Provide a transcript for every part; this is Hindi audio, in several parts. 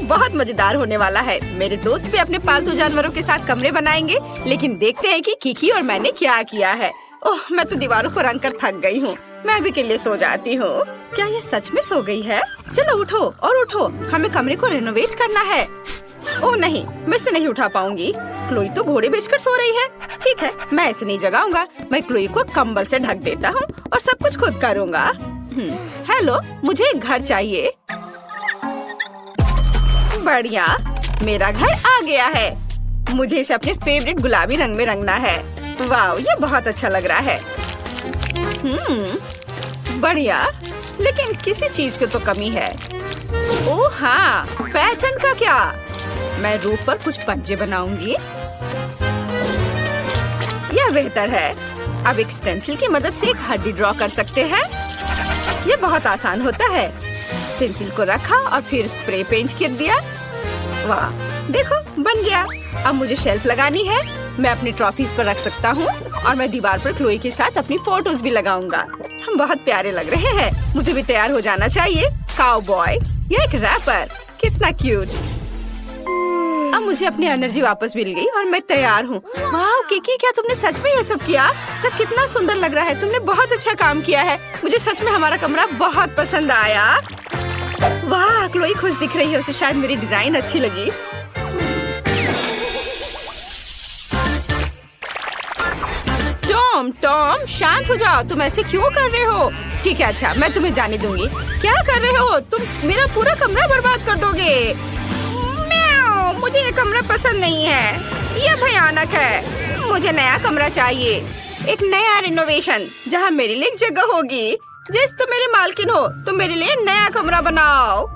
बहुत मजेदार होने वाला है। मेरे दोस्त भी अपने पालतू जानवरों के साथ कमरे बनाएंगे, लेकिन देखते हैं कि किकी और मैंने क्या किया है। ओह, मैं तो दीवारों को रंग कर थक गई हूँ। मैं भी के लिए सो जाती हूँ। क्या ये सच में सो गई है? चलो उठो और उठो, हमें कमरे को रेनोवेट करना है। ओह नहीं, मैं इसे नहीं उठा पाऊंगी। क्लोई तो घोड़े बेचकर सो रही है। ठीक है, मैं इसे नहीं जगाऊंगा। मैं क्लोई को कंबल से ढक देता हूँ और सब कुछ खुद करूँगा। हेलो, मुझे एक घर चाहिए। बढ़िया, मेरा घर आ गया है। मुझे इसे अपने फेवरेट गुलाबी रंग में रंगना है। वाह, ये बहुत अच्छा लग रहा है। बढ़िया, लेकिन किसी चीज की तो कमी है। ओह हाँ, पैटर्न का क्या? मैं रूफ पर कुछ पंजे बनाऊंगी। यह बेहतर है। अब एक स्टेंसिल की मदद से एक हड्डी ड्रॉ कर सकते हैं। यह बहुत आसान होता है। स्टेंसिल को रखा और फिर स्प्रे पेंट कर दिया। वाह, देखो बन गया। अब मुझे शेल्फ लगानी है। मैं अपनी ट्रॉफीज पर रख सकता हूँ और मैं दीवार पर क्लोई के साथ अपनी फोटोज भी लगाऊंगा। हम बहुत प्यारे लग रहे हैं। मुझे भी तैयार हो जाना चाहिए। काउबॉय या एक रैपर, कितना क्यूट। अब मुझे अपनी एनर्जी वापस मिल गई और मैं तैयार हूँ। वाह किकी, क्या तुमने सच में ये सब किया? सब कितना सुंदर लग रहा है। तुमने बहुत अच्छा काम किया है। मुझे सच में हमारा कमरा बहुत पसंद आया। वाह, क्लोई खुश दिख रही है। उसे शायद मेरी डिजाइन अच्छी लगी। टॉम, शांत हो जाओ। तुम ऐसे क्यों कर रहे हो? ठीक है, अच्छा, मैं तुम्हें जाने दूंगी। क्या कर रहे हो तुम? मेरा पूरा कमरा बर्बाद कर दोगे। म्याऊ, मुझे ये कमरा पसंद नहीं है। ये भयानक है। मुझे नया कमरा चाहिए। एक नया रिनोवेशन जहाँ मेरे लिए एक जगह होगी। जिस तुम मेरी मालकिन हो, तुम मेरे लिए नया कमरा बनाओ।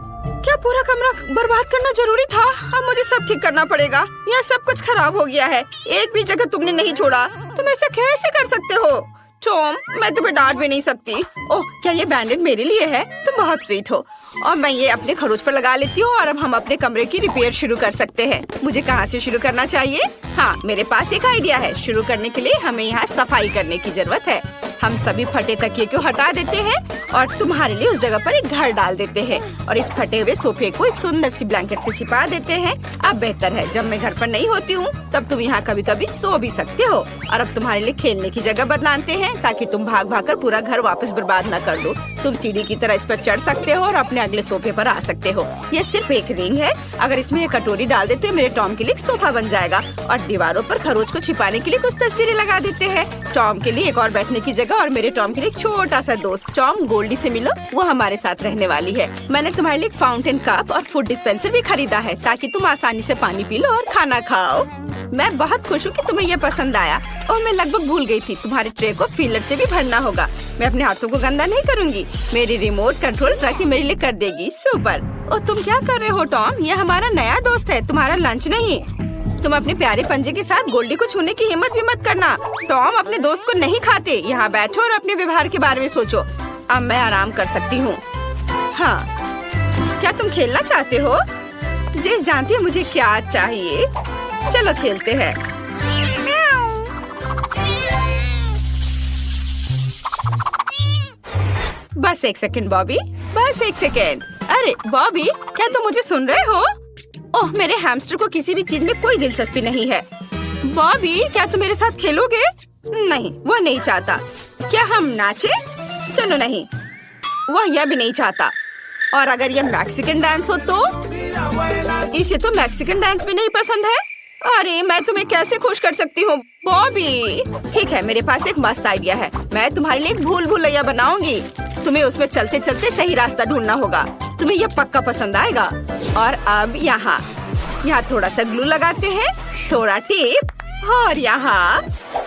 क्या पूरा कमरा बर्बाद करना जरूरी था? अब मुझे सब ठीक करना पड़ेगा। यहाँ सब कुछ खराब हो गया है। एक भी जगह तुमने नहीं छोड़ा। तुम ऐसा कैसे कर सकते हो? टॉम, मैं तुम्हें डांट भी नहीं सकती। ओह, क्या ये बैंडेड मेरे लिए है? तुम बहुत स्वीट हो। और मैं ये अपने खरोच पर लगा लेती हूँ और अब हम अपने कमरे की रिपेयर शुरू कर सकते हैं। मुझे कहाँ से शुरू करना चाहिए? हाँ, मेरे पास एक आइडिया है। शुरू करने के लिए हमें यहाँ सफाई करने की जरूरत है। हम सभी फटे तकिए को हटा देते हैं और तुम्हारे लिए उस जगह पर एक घर डाल देते हैं और इस फटे हुए सोफे को एक सुंदर सी ब्लैंकेट से छिपा देते हैं। अब बेहतर है, जब मैं घर पर नहीं होती हूँ तब तुम यहाँ कभी कभी सो भी सकते हो। और अब तुम्हारे लिए खेलने की जगह बनाते हैं ताकि तुम भाग भाग कर पूरा घर वापस बर्बाद न कर दो। तुम सीढ़ी की तरह इस पर चढ़ सकते हो और अपने अगले सोफे पर आ सकते हो। यह सिर्फ एक रिंग है। अगर इसमें एक कटोरी डाल देते हो, मेरे टॉम के लिए एक सोफा बन जाएगा। और दीवारों पर खरोच को छिपाने के लिए कुछ तस्वीरें लगा देते हैं। टॉम के लिए एक और बैठने की जगह और मेरे टॉम के लिए एक छोटा सा दोस्त। टॉम, गोल्डी से मिलो, वो हमारे साथ रहने वाली है। मैंने तुम्हारे लिए एक फाउंटेन कप और फूड डिस्पेंसर भी खरीदा है ताकि तुम आसानी से पानी पी लो और खाना खाओ। मैं बहुत खुश हूँ कि तुम्हें ये पसंद आया। और मैं लगभग भूल गई थी, तुम्हारे ट्रे को फिलर से भी भरना होगा। मैं अपने हाथों को गंदा नहीं करूँगी। मेरी रिमोट कंट्रोल ट्रकी मेरे लिए कर देगी। सुपर। और तुम क्या कर रहे हो टॉम? ये हमारा नया दोस्त है, तुम्हारा लंच नहीं। तुम अपने प्यारे पंजे के साथ गोल्डी को छूने की हिम्मत भी मत करना। टॉम अपने दोस्त को नहीं खाते। यहाँ बैठो और अपने व्यवहार के बारे में सोचो। अब मैं आराम कर सकती हूँ। हाँ, क्या तुम खेलना चाहते हो? जेस जानती है मुझे क्या चाहिए। चलो खेलते हैं। बस एक सेकंड बॉबी, बस एक सेकंड। अरे बॉबी, क्या तुम मुझे सुन रहे हो? ओह, मेरे हैमस्टर को किसी भी चीज में कोई दिलचस्पी नहीं है। बॉबी, क्या तुम मेरे साथ खेलोगे? नहीं, वह नहीं चाहता। क्या हम नाचे? चलो नहीं, वह यह भी नहीं चाहता। और अगर यह मैक्सिकन डांस हो तो? इसे तो मैक्सिकन डांस भी नहीं पसंद है। अरे, मैं तुम्हें कैसे खुश कर सकती हूँ बॉबी? ठीक है, मेरे पास एक मस्त आइडिया है। मैं तुम्हारे लिए एक भूल भुलैया बनाऊंगी। तुम्हें उसमें चलते चलते सही रास्ता ढूंढना होगा। तुम्हें यह पक्का पसंद आएगा। और अब यहाँ थोड़ा सा ग्लू लगाते हैं, थोड़ा टेप और यहाँ।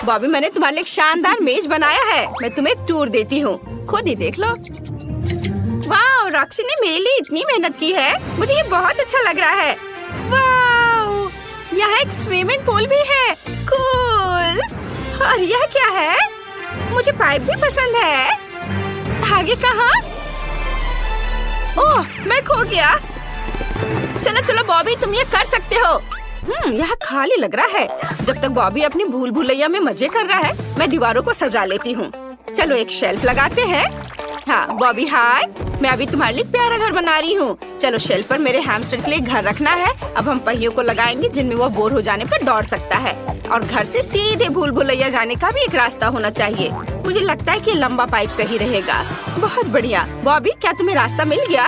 बॉबी, मैंने तुम्हारे लिए एक शानदार मेज बनाया है। मैं तुम्हें एक टूर देती हूँ, खुद ही देख लो। वाह, रॉक्सी ने मेरे लिए इतनी मेहनत की है। मुझे ये बहुत अच्छा लग रहा है। वाह, यहाँ एक स्विमिंग पूल भी है। कूल। और यह क्या है? मुझे पाइप भी पसंद है। आगे कहाँ? ओह, मैं खो गया। चलो चलो बॉबी, तुम ये कर सकते हो। यहाँ खाली लग रहा है। जब तक बॉबी अपनी भूल भुलैया में मजे कर रहा है, मैं दीवारों को सजा लेती हूँ। चलो एक शेल्फ लगाते हैं हाँ बॉबी हाय, मैं अभी तुम्हारे लिए प्यारा घर बना रही हूँ। चलो शेल्फ पर मेरे हैमस्टर के लिए घर रखना है। अब हम पहियों को लगाएंगे जिनमें वो बोर हो जाने पर दौड़ सकता है। और घर से सीधे भूल भुलैया जाने का भी एक रास्ता होना चाहिए। मुझे लगता है कि लंबा पाइप सही रहेगा। बहुत बढ़िया। बॉबी क्या तुम्हें रास्ता मिल गया?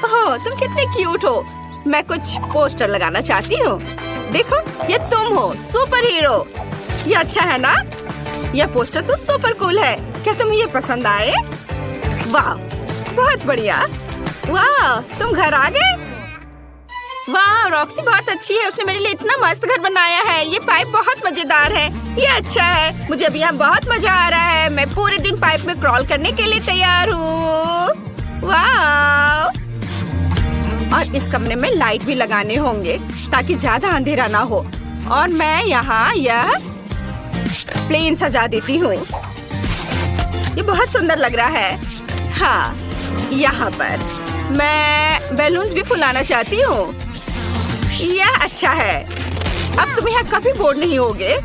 ओह तुम कितने क्यूट हो। मैं कुछ पोस्टर लगाना चाहती हूँ। देखो ये तुम हो, सुपर हीरो। ये अच्छा है ना? यह पोस्टर तो सुपर कूल है। क्या तुम्हें ये पसंद आए? वाह बहुत बढ़िया। वाह तुम घर आ गए? वाह रॉक्सी बहुत अच्छी है। उसने मेरे लिए इतना मस्त घर बनाया है। ये पाइप बहुत मजेदार है। ये अच्छा है। मुझे अभी यहाँ बहुत मजा आ रहा है। मैं पूरे दिन पाइप में क्रॉल करने के लिए तैयार हूँ। वाह और इस कमरे में लाइट भी लगाने होंगे ताकि ज्यादा अंधेरा ना हो। और मैं यहाँ यह प्लेन सजा देती हूँ। ये बहुत सुंदर लग रहा है। हाँ यहाँ पर मैं बैलून्स भी फुलाना चाहती हूँ। यह अच्छा है। अब तुम यहाँ कभी बोर नहीं होगे।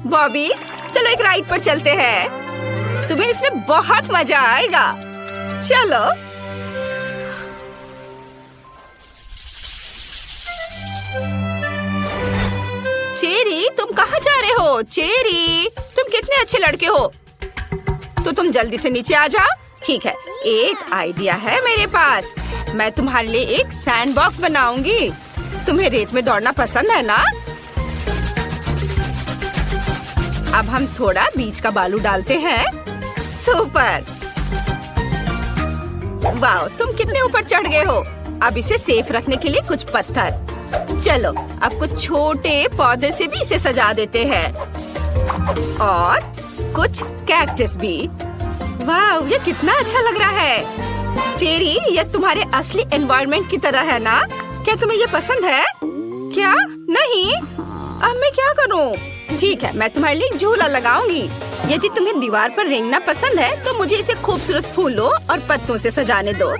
बॉबी चलो एक राइड पर चलते हैं। तुम्हें इसमें बहुत मजा आएगा। चलो चेरी तुम कहाँ जा रहे हो? चेरी तुम कितने अच्छे लड़के हो। तो तुम जल्दी से नीचे आ जाओ। ठीक है एक आइडिया है मेरे पास। मैं तुम्हारे लिए एक सैंड बॉक्स बनाऊंगी। तुम्हें रेत में दौड़ना पसंद है ना? अब हम थोड़ा बीच का बालू डालते हैं। सुपर। वाह तुम कितने ऊपर चढ़ गए हो। अब इसे सेफ रखने के लिए कुछ पत्थर। चलो अब कुछ छोटे पौधे से भी इसे सजा देते हैं। और कुछ कैक्टस भी। वाह ये कितना अच्छा लग रहा है। चेरी ये तुम्हारे असली एनवायरनमेंट की तरह है ना? क्या तुम्हें ये पसंद है? क्या नहीं? अब मैं क्या करूं? ठीक है मैं तुम्हारे लिए झूला लगाऊंगी। यदि तुम्हें दीवार पर रेंगना पसंद है तो मुझे इसे खूबसूरत फूलों और पत्तों से सजाने दो।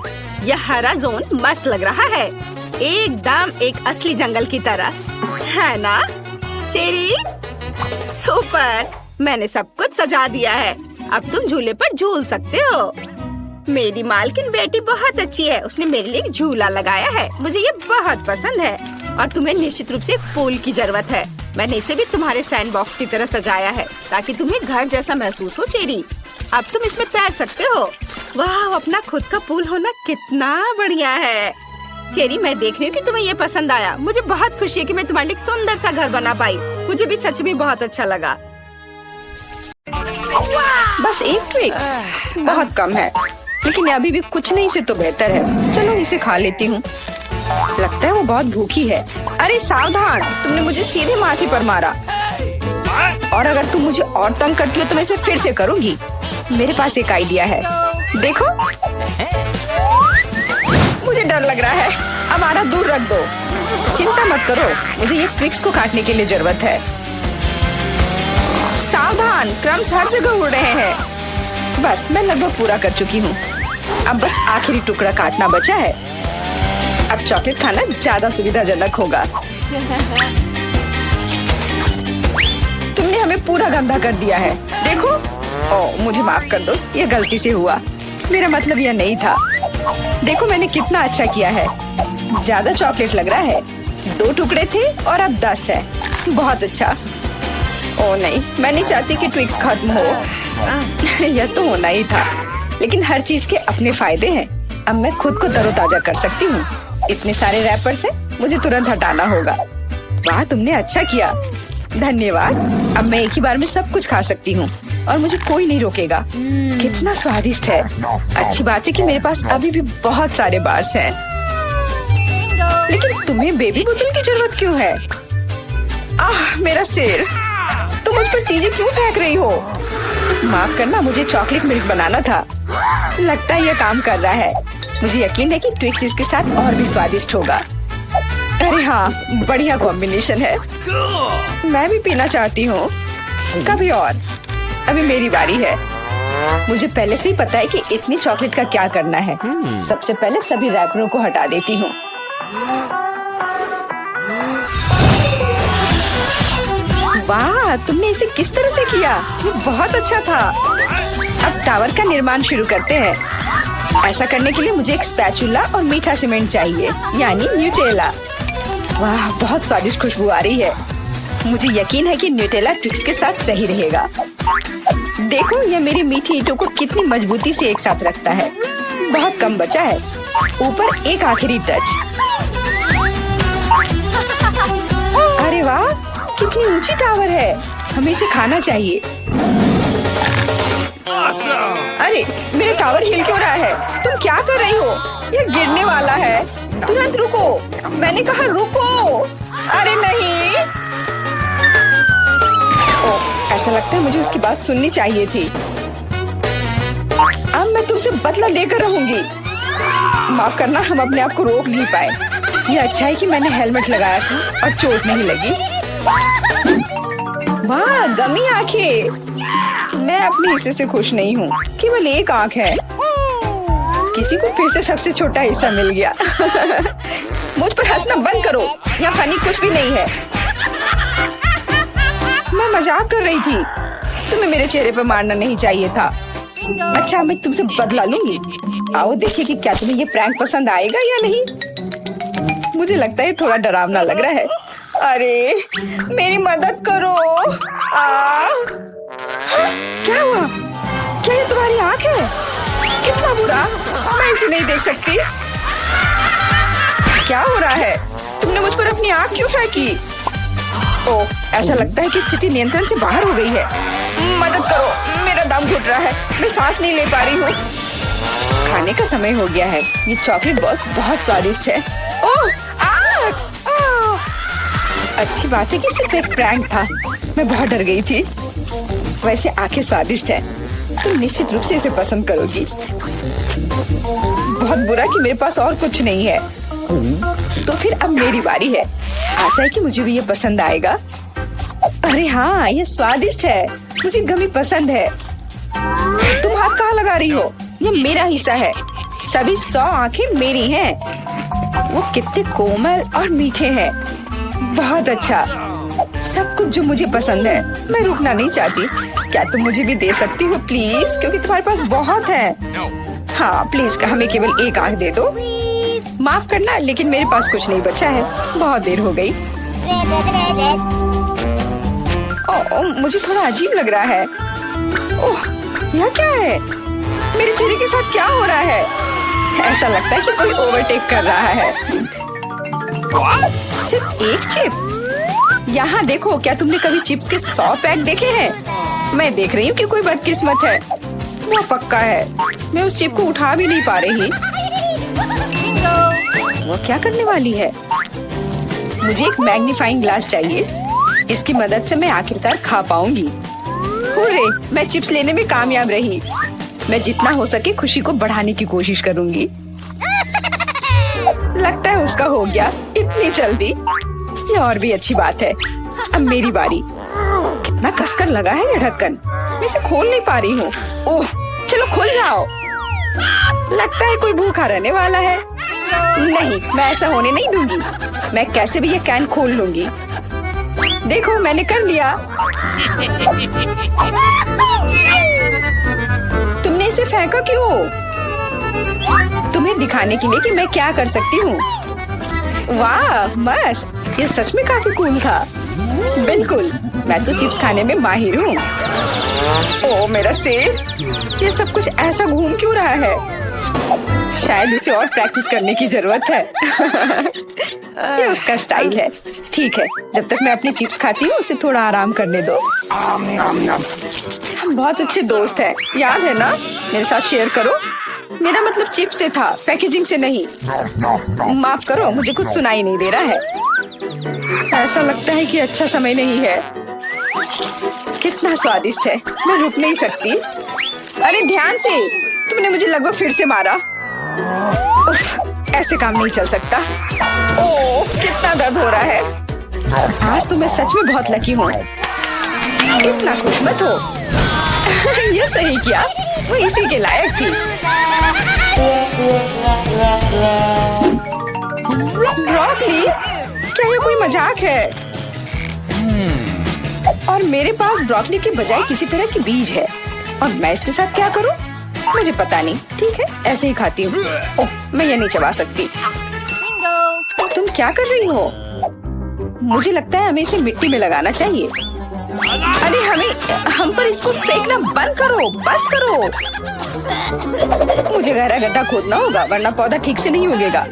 यह हरा जोन मस्त लग रहा है। एकदम एक असली जंगल की तरह है ना? Cherry super. मैंने सब कुछ सजा दिया है। अब तुम झूले पर झूल सकते हो। मेरी मालकिन बेटी बहुत अच्छी है। उसने मेरे लिए एक झूला लगाया है। मुझे ये बहुत पसंद है। और तुम्हें निश्चित रूप से एक पूल की जरूरत है। मैंने इसे भी तुम्हारे सैंड बॉक्स की तरह सजाया है ताकि तुम्हें घर जैसा महसूस हो। चेरी अब तुम इसमें तैर सकते हो। वाह अपना खुद का पूल होना कितना बढ़िया है। चेरी मैं देख रही हूँ कि तुम्हें ये पसंद आया। मुझे बहुत खुशी है कि मैं तुम्हारे लिए एक सुंदर सा घर बना पाई। मुझे भी सच में बहुत अच्छा लगा। बस एक ट्विक्स बहुत कम है लेकिन अभी भी कुछ नहीं से तो बेहतर है। चलो इसे खा लेती हूँ। लगता है वो बहुत भूखी है। अरे सावधान तुमने मुझे सीधे माथे पर मारा। और अगर तुम मुझे और तंग करती हो तो मैं इसे फिर से करूँगी। मेरे पास एक आइडिया है। देखो मुझे डर लग रहा है। अब आना दूर रख दो। चिंता मत करो मुझे ये ट्विक्स को काटने के लिए जरूरत है। सावधान क्रम्स हर जगह उड़ रहे हैं। बस मैं लगभग पूरा कर चुकी हूँ। अब बस आखिरी टुकड़ा काटना बचा है। अब चॉकलेट खाना ज्यादा सुविधाजनक होगा। तुमने हमें पूरा गंदा कर दिया है। देखो ओह मुझे माफ कर दो। ये गलती से हुआ। मेरा मतलब यह नहीं था। देखो मैंने कितना अच्छा किया है। ज्यादा चॉकलेट लग रहा है। 2 टुकड़े थे और अब 10 है। बहुत अच्छा। ओह नहीं मैं नहीं चाहती कि ट्विक्स खत्म हो। यह तो होना ही था। लेकिन हर चीज के अपने फायदे हैं। अब मैं खुद को तरोताजा कर सकती हूँ। इतने सारे रैपर से मुझे तुरंत हटाना होगा। वाह तुमने अच्छा किया। धन्यवाद। अब मैं एक ही बार में सब कुछ खा सकती हूँ और मुझे कोई नहीं रोकेगा। कितना स्वादिष्ट है। अच्छी बात है कि मेरे पास अभी भी बहुत सारे बार्स हैं। लेकिन तुम्हें बेबी बोतल की जरूरत क्यों है? आह मेरा सिर। तुम मुझ पर चीजें क्यों फेंक रही हो? माफ करना मुझे चॉकलेट मिल्क बनाना था। लगता है यह काम कर रहा है। मुझे यकीन है कि ट्विक्स इसके साथ और भी स्वादिष्ट होगा। अरे हाँ बढ़िया कॉम्बिनेशन है। मैं भी पीना चाहती हूँ। कभी और। अभी मेरी बारी है। मुझे पहले से ही पता है कि इतनी चॉकलेट का क्या करना है। सबसे पहले सभी रैपरों को हटा देती हूँ। वाह तुमने इसे किस तरह से किया? ये बहुत अच्छा था। अब टावर का निर्माण शुरू करते हैं। ऐसा करने के लिए मुझे एक स्पैचुला और मीठा सीमेंट चाहिए, यानी न्यूटेला। वाह, बहुत स्वादिष्ट खुशबू आ रही है। मुझे यकीन है कि न्यूटेला ट्विक्स के साथ सही रहेगा। देखो, यह मेरी मीठी ईंटों को कितनी मजबूती से एक साथ रखता है। बहुत कम बचा है। ऊपर एक आखिरी टच। अरे वाह, कितनी ऊंची टावर है। हमें इसे खाना चाहिए। अरे, मेरा टावर हिल क्यों रहा है? तुम क्या कर रही हो? यह गिरने वाला है। तुरंत रुको, मैंने कहा रुको। अरे नहीं। ओह, ऐसा लगता है मुझे उसकी बात सुननी चाहिए थी। अब मैं तुमसे बदला लेकर रहूंगी। माफ करना, हम अपने आप को रोक नहीं पाए। यह अच्छा है कि मैंने हेलमेट लगाया था और चोट नहीं लगी। वाह, गमी आंखें। मैं अपने हिस्से से खुश नहीं हूँ। केवल एक आंख है। किसी को फिर से सबसे छोटा हिस्सा मिल गया। मुझ पर हंसना बंद करो। यहाँ फनी कुछ भी नहीं है। मैं मजाक कर रही थी। तुम्हें मेरे चेहरे पर मारना नहीं चाहिए था। अच्छा, मैं तुमसे बदला लूंगी। आओ देखिए कि क्या तुम्हें ये प्रैंक पसंद आएगा या नहीं। मुझे लगता है थोड़ा डरावना लग रहा है। अरे, मेरी मदद करो। क्या हुआ? क्या ये तुम्हारी आँख है? कितना बुरा। मैं इसे नहीं देख सकती। क्या हो रहा है? तुमने मुझ पर अपनी आँख क्यों फेंकी? ओह, ऐसा लगता है कि स्थिति नियंत्रण से बाहर हो गई है। मदद करो, मेरा दम घुट रहा है। मैं सांस नहीं ले पा रही हूँ। खाने का समय हो गया है। ये चॉकलेट बॉल्स बहुत स्वादिष्ट है। ओह, अच्छी बात है कि सिर्फ एक प्रैंक था। मैं बहुत डर गई थी। वैसे आंखें स्वादिष्ट है। तुम निश्चित रूप से इसे पसंद करोगी। बहुत बुरा कि मेरे पास और कुछ नहीं है। तो फिर अब मेरी बारी है। आशा है कि मुझे भी ये पसंद आएगा। अरे हाँ, ये स्वादिष्ट है। मुझे गमी पसंद है। तुम हाथ कहाँ लगा रही हो? ये मेरा हिस्सा है। सभी 100 आंखें मेरी हैं। वो कितने कोमल और मीठे हैं। बहुत अच्छा, सब कुछ जो मुझे पसंद है। मैं रुकना नहीं चाहती। क्या तुम मुझे भी दे सकती हो प्लीज? क्योंकि तुम्हारे पास बहुत है। हाँ प्लीज, हमें केवल एक आंख दे दो। माफ करना, लेकिन मेरे पास कुछ नहीं बचा है। बहुत देर हो गई। ओह, मुझे थोड़ा अजीब लग रहा है। ओह, यह क्या है? मेरे चेहरे के साथ क्या हो रहा है? ऐसा लगता है कि कोई ओवरटेक कर रहा है। सिर्फ एक चिप? यहाँ देखो, क्या तुमने कभी चिप्स के 100 पैक देखे हैं? मैं देख रही हूँ कि कोई बदकिस्मत है। वो पक्का है। मैं उस चिप को उठा भी नहीं पा रही। वो क्या करने वाली है? मुझे एक मैग्नीफाइंग ग्लास चाहिए। इसकी मदद से मैं आखिरकार खा पाऊंगी। हुर्रे, मैं चिप्स लेने में कामयाब रही। मैं जितना हो सके खुशी को बढ़ाने की कोशिश करूंगी। लगता है उसका हो गया इतनी जल्दी। ये और भी अच्छी बात है। अब मेरी बारी। कितना कसकर लगा है ये ढक्कन। मैं इसे खोल नहीं पा रही हूँ। ओह, चलो खुल जाओ। लगता है कोई भूखा रहने वाला है। नहीं, मैं ऐसा होने नहीं दूंगी। मैं कैसे भी ये कैन खोल लूंगी। देखो, मैंने कर लिया। तुमने इसे फेंका क्यों? तुम्हें दिखाने के लिए कि मैं क्या कर सकती हूँ। वाह, मस्त। ये सच में काफी कूल था। बिल्कुल, मैं तो चिप्स खाने में माहिर हूँ। ओह मेरा सिर, ये सब कुछ ऐसा घूम क्यों रहा है? शायद उसे और प्रैक्टिस करने की जरूरत है। ये उसका स्टाइल है। ठीक है, जब तक मैं अपनी चिप्स खाती हूँ उसे थोड़ा आराम करने दो। हम बहुत अच्छे दोस्त हैं, याद है ना? मेरे साथ शेयर करो। मेरा मतलब चिप्स से था, पैकेजिंग से नहीं। माफ करो, मुझे कुछ सुनाई नहीं दे रहा है। ऐसा लगता है कि अच्छा समय नहीं है। कितना स्वादिष्ट है, मैं रुक नहीं सकती। अरे ध्यान से, तुमने मुझे लगभग फिर से मारा। उफ, ऐसे काम नहीं चल सकता। ओह, कितना दर्द हो रहा है। आज तो मैं सच में बहुत लकी हूँ। इतना खुश मत हो। ये सही किया, वो इसी के लायक थी। ब्रोकली, क्या ये कोई मजाक है? और मेरे पास ब्रोकली के बजाय किसी तरह के बीज है। और मैं इसके साथ क्या करूं? मुझे पता नहीं। ठीक है, ऐसे ही खाती हूँ। ओह, मैं ये नहीं चबा सकती। तुम क्या कर रही हो? मुझे लगता है हमें इसे मिट्टी में लगाना चाहिए। अरे हम पर इसको फेंकना बंद करो, बस करो। मुझे गहरा गड्ढा खोदना होगा वरना पौधा ठीक से नहीं उगेगा।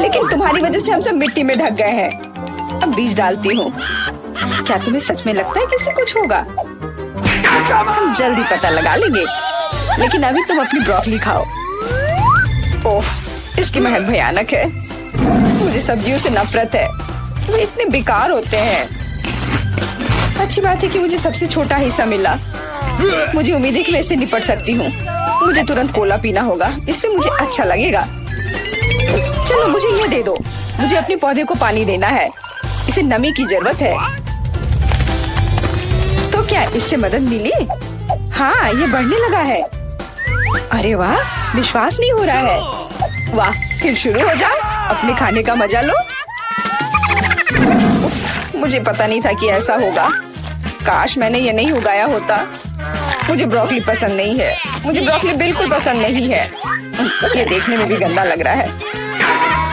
लेकिन तुम्हारी वजह से हम सब मिट्टी में ढक गए हैं। अब बीज डालती हूँ। क्या तुम्हें सच में लगता है कि इससे कुछ होगा? हम जल्दी पता लगा लेंगे। लेकिन अभी तुम अपनी ब्रोकली खाओ। ओह, इसकी महक भयानक है। मुझे सब्जियों से नफरत है, वो इतने बेकार होते हैं। अच्छी बात है कि मुझे सबसे छोटा हिस्सा मिला। मुझे उम्मीद है कि मैं इससे निपट सकती हूँ। मुझे तुरंत कोला पीना होगा, इससे मुझे अच्छा लगेगा। चलो मुझे ये दे दो। मुझे अपने पौधे को पानी देना है, इसे नमी की जरूरत है। तो क्या इससे मदद मिली? हाँ, ये बढ़ने लगा है। अरे वाह, विश्वास नहीं हो रहा है। वाह, फिर शुरू हो जाओ, अपने खाने का मजा लो। उफ, मुझे पता नहीं था कि ऐसा होगा। काश मैंने ये नहीं उगाया होता। मुझे ब्रोकली पसंद नहीं है। मुझे ब्रोकली बिल्कुल पसंद नहीं है। ये देखने में भी गंदा लग रहा है।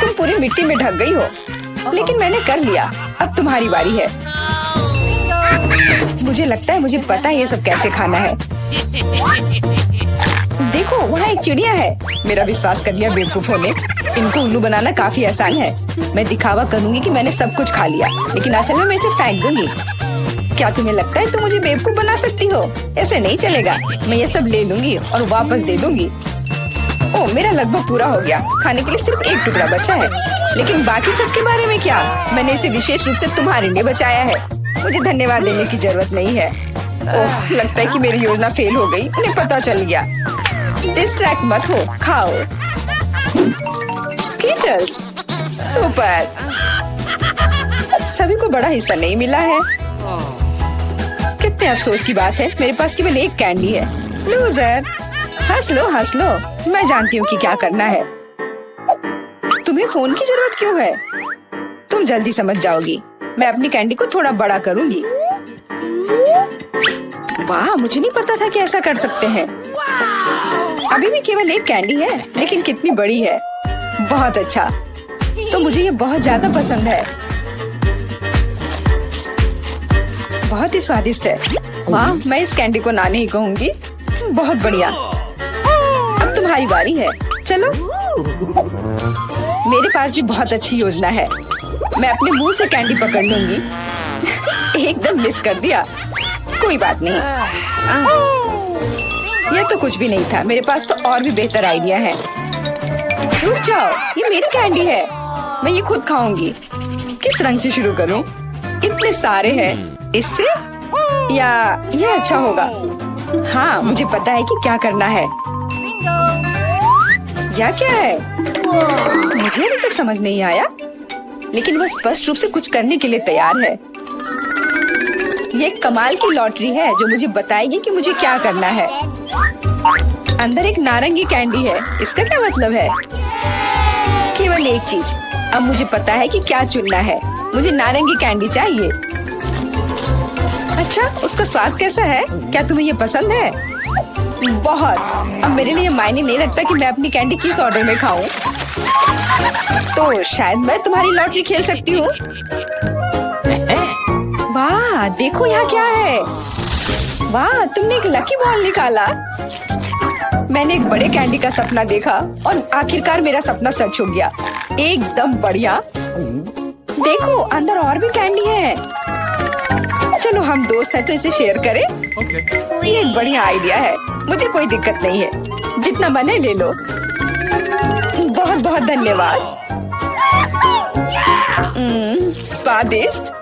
तुम पूरी मिट्टी में ढक गई हो, लेकिन मैंने कर लिया। अब तुम्हारी बारी है। मुझे लगता है मुझे पता है ये सब कैसे खाना है। देखो, वहाँ एक चिड़िया है। मेरा विश्वास कर लिया बेवकूफों ने। इनको उल्लू बनाना काफी आसान है। मैं दिखावा करूंगी कि मैंने सब कुछ खा लिया, लेकिन असल में मैं इसे फेंक दूंगी। क्या तुम्हें लगता है तुम मुझे बेवकूफ बना सकती हो? ऐसे नहीं चलेगा। मैं ये सब ले लूंगी और वापस दे दूंगी। ओह, मेरा लगभग पूरा हो गया। खाने के लिए सिर्फ एक टुकड़ा बचा है। लेकिन बाकी सब के बारे में क्या? मैंने इसे विशेष रूप से तुम्हारे लिए बचाया है। मुझे धन्यवाद देने की जरूरत नहीं है। ओह, लगता है कि मेरी योजना फेल हो गई। उन्हें पता चल गया। डिस्ट्रैक्ट मत हो, खाओ। Skittles, super. सभी को बड़ा हिस्सा नहीं मिला है। कितने अफसोस की बात है, मेरे पास केवल एक कैंडी है। लूजर। हंस लो, हंस लो। मैं जानती हूँ कि क्या करना है। तुम्हें फोन की जरूरत क्यों है? तुम जल्दी समझ जाओगी। मैं अपनी कैंडी को थोड़ा बड़ा करूंगी। वाह, मुझे नहीं पता था कि ऐसा कर सकते हैं। अभी भी केवल एक कैंडी है, लेकिन कितनी बड़ी है। बहुत अच्छा। तो मुझे ये बहुत ज्यादा पसंद है। बहुत ही स्वादिष्ट है। वाह, मैं इस कैंडी को ना नहीं कहूंगी। बहुत बढ़िया। अब तुम्हारी बारी है। चलो। मेरे पास भी बहुत अच्छी योजना है। मैं अपने मुंह से कैंडी पकड़ लूंगी। एकदम मिस कर दिया। कोई बात नहीं। यह तो कुछ भी नहीं था। मेरे पास तो और भी बेहतर आइडिया है। रुक जाओ, ये मेरी कैंडी है। मैं ये खुद खाऊंगी। किस रंग से शुरू करूं? इतने सारे हैं। इससे या ये अच्छा होगा? हाँ, मुझे पता है कि क्या करना है। या क्या है? मुझे अभी तक समझ नहीं आया, लेकिन वह स्पष्ट रूप से कुछ करने के लिए तैयार है। ये एक कमाल की लॉटरी है जो मुझे बताएगी कि मुझे क्या करना है। अंदर एक नारंगी कैंडी है। इसका क्या मतलब है? केवल एक चीज। अब मुझे पता है कि क्या चुनना है। मुझे नारंगी कैंडी चाहिए। अच्छा, उसका स्वाद कैसा है? क्या तुम्हें ये पसंद है? बहुत। अब मेरे लिए मायने नहीं रखता कि मैं अपनी कैंडी किस ऑर्डर में खाऊं। तो शायद मैं तुम्हारी लॉटरी खेल सकती हूँ। वाह, देखो यहाँ क्या है। वाह, तुमने एक लकी बॉल निकाला। मैंने एक बड़े कैंडी का सपना देखा और आखिरकार मेरा सपना सच हो गया। एकदम बढ़िया। देखो, अंदर और भी कैंडी है। चलो, हम दोस्त हैं तो इसे शेयर करें। ये एक बढ़िया आइडिया है। मुझे कोई दिक्कत नहीं है। जितना मन है ले लो। बहुत बहुत धन्यवाद। स्वादिष्ट।